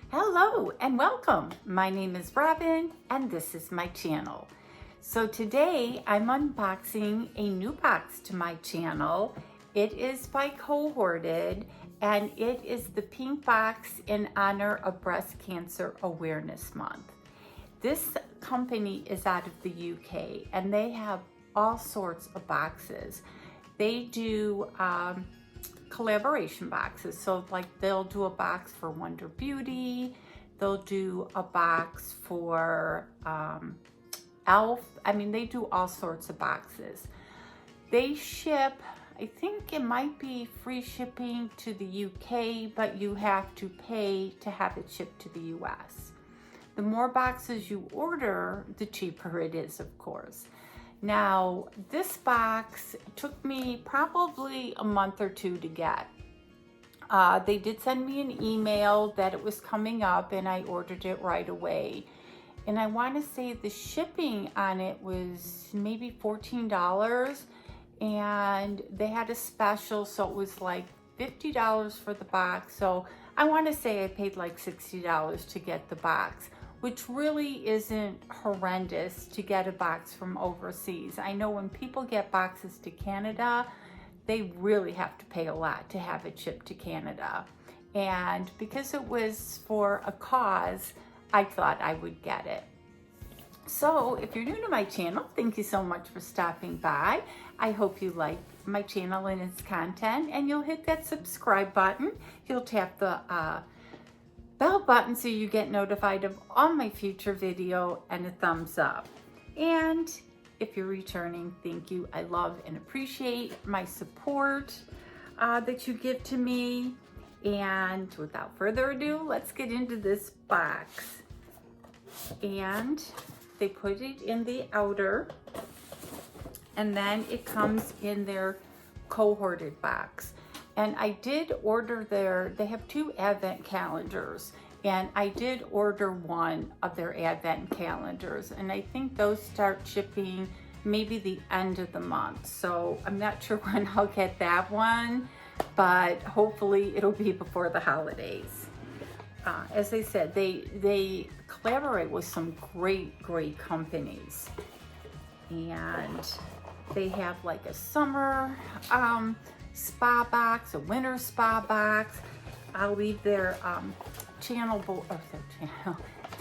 Hello and welcome. My name is Robyn and this is my channel. So today I'm unboxing a new box to my channel. It is by Cohorted and it is the pink box in honor of Breast Cancer Awareness Month. This company is out of the UK and they have all sorts of boxes. They do collaboration boxes. So like they'll do a box for Wonder Beauty, they'll do a box for Elf. I mean, they do all sorts of boxes. They ship, I think it might be free shipping to the UK, but you have to pay to have it shipped to the US. The more boxes you order, the cheaper it is, of course. Now, this box took me probably a month or two to get. They did send me an email that it was coming up and I ordered it right away. And I want to say the shipping on it was maybe $14 and they had a special, so it was like $50 for the box. So I want to say I paid like $60 to get the box, which really isn't horrendous to get a box from overseas. I know when people get boxes to Canada, they really have to pay a lot to have it shipped to Canada. And because it was for a cause, I thought I would get it. So if you're new to my channel, thank you so much for stopping by. I hope you like my channel and its content, and you'll hit that subscribe button. You'll tap the bell button so you get notified of all my future video, and a thumbs up. And if you're returning, thank you. I love and appreciate my support that you give to me. And without further ado, let's get into this box. And they put it in the outer, and then it comes in their Cohorted box. And I did order they have 2 advent calendars, and I did order one of their advent calendars, and I think those start shipping maybe the end of the month. So I'm not sure when I'll get that one, but hopefully it'll be before the holidays. As I said, they collaborate with some great companies, and they have like a summer spa box, a winter spa box. I'll leave their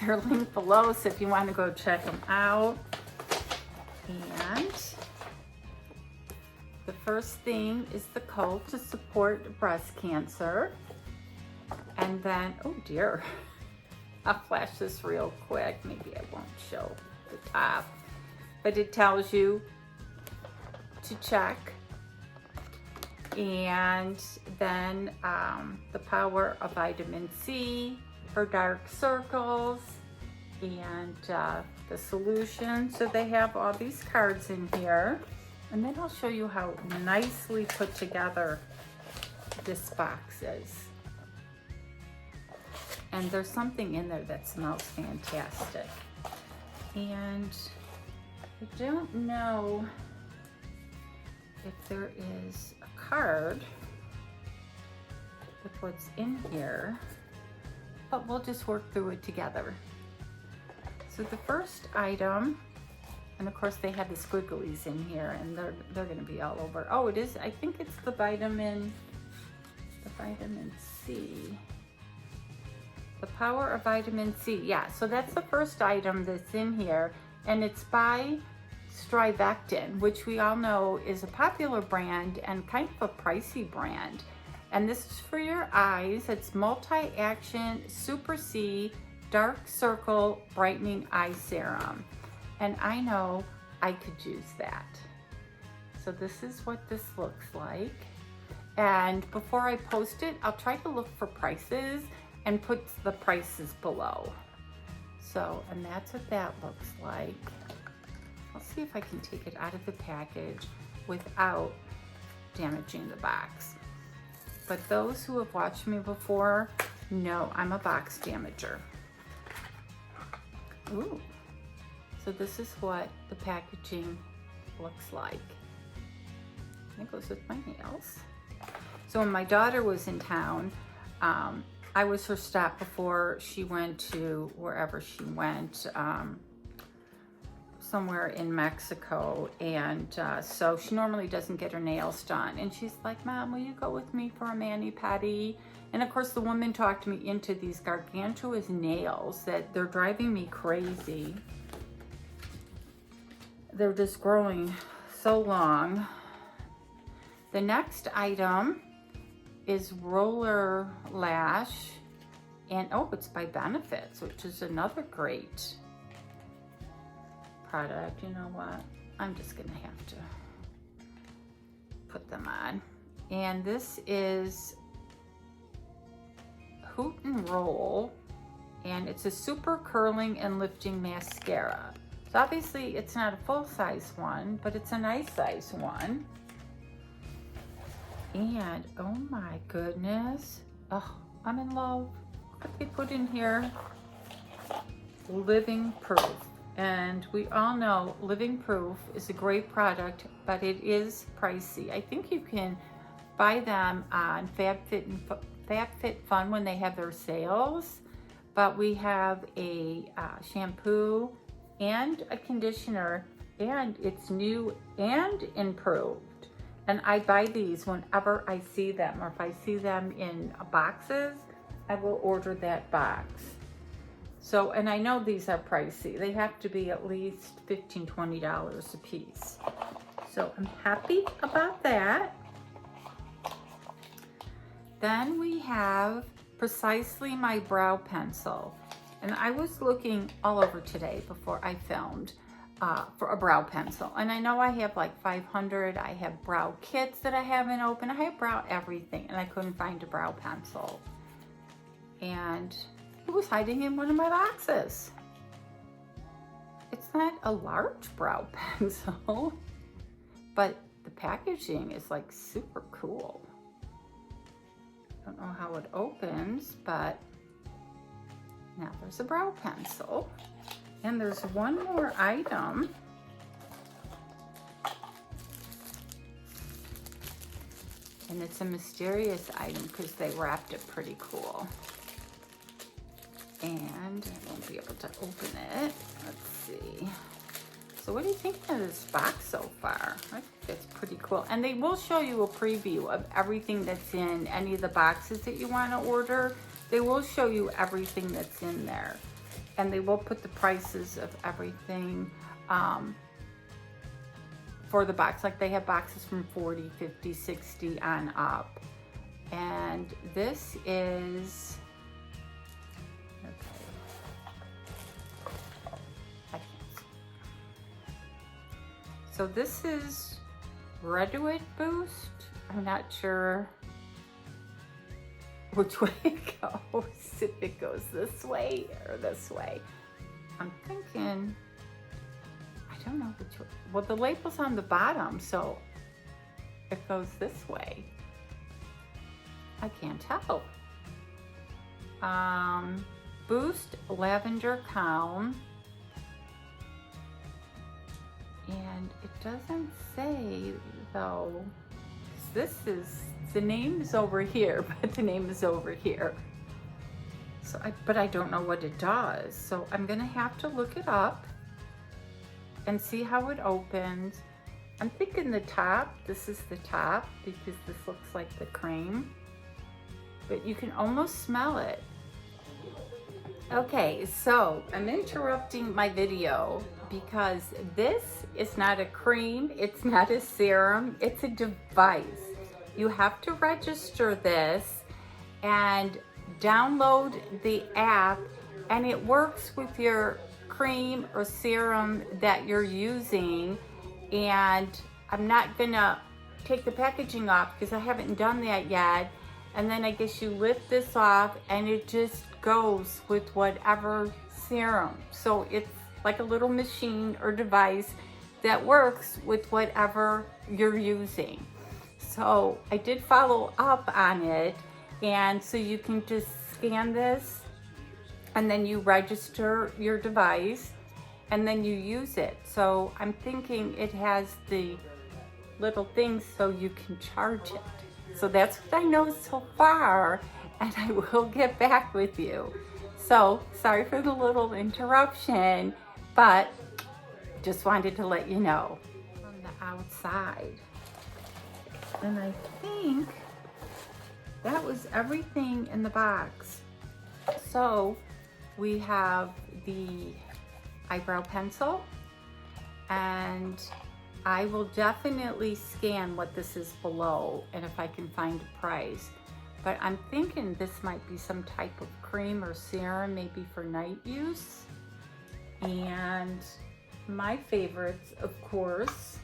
their link below, so if you want to go check them out. And the first thing is the code to support breast cancer. And then, oh dear, I'll flash this real quick. Maybe I won't show the top, but it tells you to check. And then the power of vitamin C for dark circles, and the solution. So they have all these cards in here, and then I'll show you how nicely put together this box is. And there's something in there that smells fantastic. And I don't know if there is a card with what's in here, but we'll just work through it together. So the first item, and of course they have the squigglies in here, and they're going to be all over. Oh, it is. I think it's the vitamin C. The power of vitamin C. Yeah, so that's the first item that's in here, and it's by Strivectin, which we all know is a popular brand and kind of a pricey brand. And this is for your eyes. It's multi-action Super C dark circle brightening eye serum. And I know I could use that. So this is what this looks like. And before I post it, I'll try to look for prices and put the prices below. So, and that's what that looks like. I'll see if I can take it out of the package without damaging the box. But those who have watched me before know I'm a box damager. Ooh. So this is what the packaging looks like. It goes with my nails. So when my daughter was in town, I was her stop before she went to wherever she went, somewhere in Mexico. And so she normally doesn't get her nails done. And she's like, Mom, will you go with me for a mani-pedi? And of course the woman talked me into these gargantuous nails that they're driving me crazy. They're just growing so long. The next item is Roller Lash, and oh, it's by Benefits, which is another great product. You know what? I'm just gonna have to put them on. And this is Hoot and Roll, and it's a super curling and lifting mascara. So obviously it's not a full-size one, but it's a nice size one. And oh my goodness, oh, I'm in love. What they put in here, Living Proof. And we all know Living Proof is a great product, but it is pricey. I think you can buy them on FabFitFun when they have their sales. But we have a shampoo and a conditioner, and it's new and improved. And I buy these whenever I see them, or if I see them in boxes, I will order that box. So, and I know these are pricey. They have to be at least $15, $20 a piece. So I'm happy about that. Then we have Precisely My Brow Pencil. And I was looking all over today before I filmed for a brow pencil. And I know I have like 500. I have brow kits that I haven't opened. I have brow everything, and I couldn't find a brow pencil. And it was hiding in one of my boxes. It's not a large brow pencil, but the packaging is like super cool. I don't know how it opens, but now there's a brow pencil. And there's one more item. And it's a mysterious item because they wrapped it pretty cool. And I won't be able to open it. Let's see. So what do you think of this box so far? I think it's pretty cool. And they will show you a preview of everything that's in any of the boxes that you want to order. They will show you everything that's in there. And they will put the prices of everything for the box. Like they have boxes from 40, 50, 60 on up. And this is, okay, I can't see. So this is RÉDUIT Boost. I'm not sure which way it goes, if it goes this way or this way. I'm thinking, I don't know which way. Well, the label's on the bottom, so it goes this way. I can't tell. Boost Lavender Calm. And it doesn't say, though, this is, the name is over here, but the name is over here. So but I don't know what it does. So I'm gonna have to look it up and see how it opens. I'm thinking the top, this is the top, because this looks like the cream, but you can almost smell it. Okay, so I'm interrupting my video because this is not a cream, it's not a serum, it's a device. You have to register this and download the app, and it works with your cream or serum that you're using. And I'm not gonna take the packaging off because I haven't done that yet. And then I guess you lift this off and it just goes with whatever serum. So it's like a little machine or device that works with whatever you're using. So I did follow up on it, and so you can just scan this and then you register your device and then you use it. So I'm thinking it has the little things so you can charge it. So that's what I know so far. and I will get back with you. So sorry for the little interruption, but just wanted to let you know. On the outside. And I think that was everything in the box. So we have the eyebrow pencil, and I will definitely scan what this is below and if I can find a price. But I'm thinking this might be some type of cream or serum, maybe for night use. And my favorites, of course,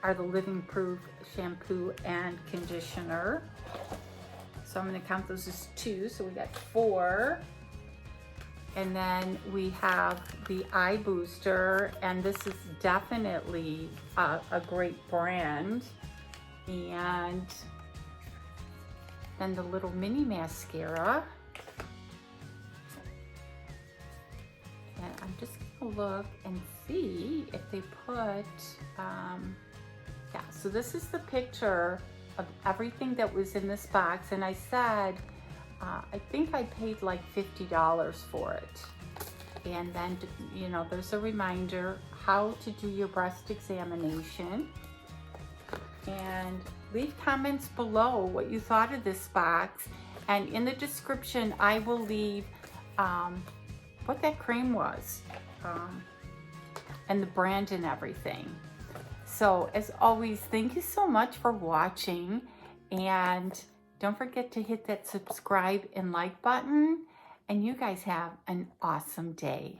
are the Living Proof shampoo and conditioner. So I'm gonna count those as 2, so we got 4. And then we have the eye booster, and this is definitely a great brand. And then the little mini mascara. And I'm just gonna look and see if they put, yeah, so this is the picture of everything that was in this box. And I said, I think I paid like $50 for it. And then, you know, there's a reminder how to do your breast examination. And leave comments below what you thought of this box. And in the description, I will leave what that cream was and the brand and everything. So as always, thank you so much for watching, and don't forget to hit that subscribe and like button, and you guys have an awesome day.